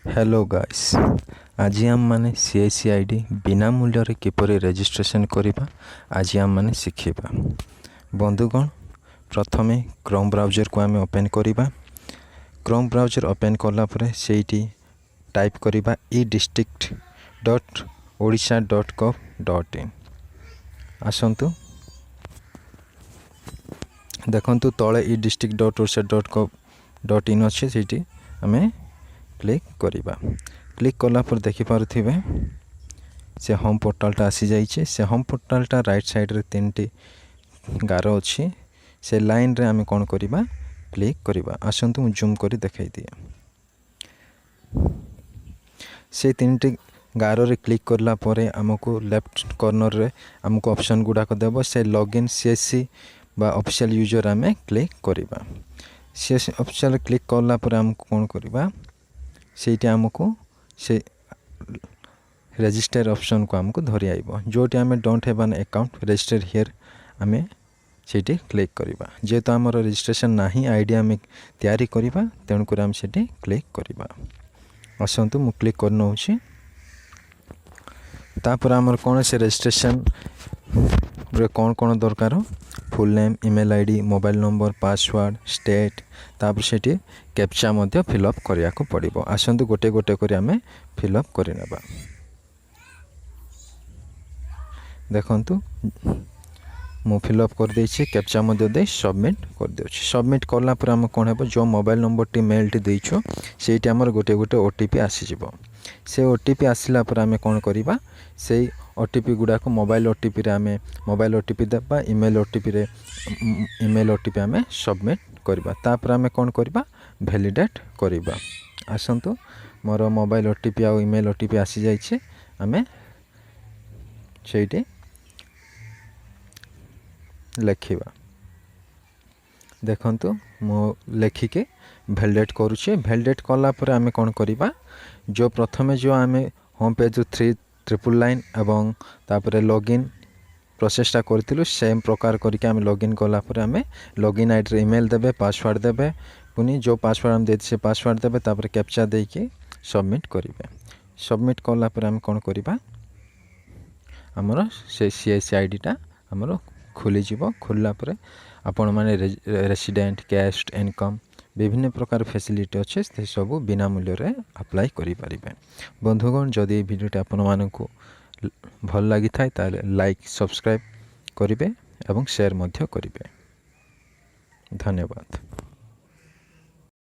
Hello guys, आज आम मैंने CSC ID बिना मूल्य किपरि रजिस्ट्रेशन करवा आज आम मैंने शिखा। बंधुगण, प्रथमे क्रोम ब्राउजर को आम ओपन करवा। क्रोम ब्राउजर ओपन कलापर से टाइप करवा edistrict.odisha.gov.in। आसतु देखु तले edistrict.odisha.gov.in अच्छे से आम क्लिक करवा। क्लिक कलापर देखिपे से होम पोर्टालटा आसी जाइए। से होम पोर्टालटा राइट साइड रे 3टी गार अच्छी से लाइन रे आम कौन करवा क्लिक करवा। आसतु मु जूम कर दिखाई दिए। से 3टी गार रे क्लिक करला परे आमको लेफ्ट कॉर्नर रे आमको ऑप्शन गुड़ाक देव। से लॉगिन CSC बा ऑफिशियल यूजर आम क्लिक करवा। CSC ऑफिशियल क्लिक करला परे आमको कौन करवा से आमको से रजिस्टर ऑप्शन को आमको धरी आइब। जोटी आम don't have an account register here आम से क्लिक करवा। जेहेतु आमर रजिस्ट्रेशन नाही आईडी आम तैयारी करवा तेणुक आम से क्लिक करवा। आसतु मु क्लिक कर नौछि। तापर आमर कौन से रजिस्ट्रेशन रे कौन दरकार full name, email ID, mobile number, password, state, तापर से कैप्चा मध्य फिलअप करिया को पड़िबो। आसतु गोटे गोटे करी आमे फिलअप करिनेबा। देखंतु मु फिलअप कर देछि। कैप्चा मध्य दे सबमिट कर देछि। सबमिट करला पर हम कोन हेबो जो मोबाइल नंबर टी मेल टी देइछो सेठी हमर गोटे गोटे ओटीपी आसी जिवो। से ओटीपी आसिला पर आमे कोन करिबा से ओटीपी गुडा को मोबाइल ओटीपी रे आमे मोबाइल ओटीपी देबा। ईमेल ओटीपी रे ईमेल ओटीपी आमे सबमिट करबा। तापर आमे कोन करबा वैलिडेट करबा। आसंतु मोर मोबाइल ओटीपी आ ईमेल ओटीपी आसी जाइछे। आमे सेठी लिखिबा। देखंतु मो लेखिके वैलिडेट करूछे। वैलिडेट कला पर आमे कोन करबा जो प्रथमे जो आमे होम पेज 3 ट्रिपल लाइन एवं तापर लॉगिन प्रोसेसटा करथिलु सेम प्रकार करके आमे लॉगिन कला पर आमे लॉगिन आईडी रे ईमेल देबे, पासवर्ड देबे, पुनी जो पासवर्ड हम देछि से पासवर्ड देबे, तापर कैप्चा देके सबमिट करिवे। सबमिट कला पर आमे कोन करबा हमर से CSC आईडी टा हमर खुली जीवो। खुलला पर आपण माने रेसिडेंट, कैश, इनकम विभिन्न प्रकार फैसिलिटी अच्छे से सब बिना मूल्य रे अप्लाई करि परिबे। बंधुगण, जदि वीडियोटी आपण मानकु भल लागि थाय ताले लाइक, सब्सक्राइब करिवे एवं शेयर मध्य करिवे। धन्यवाद।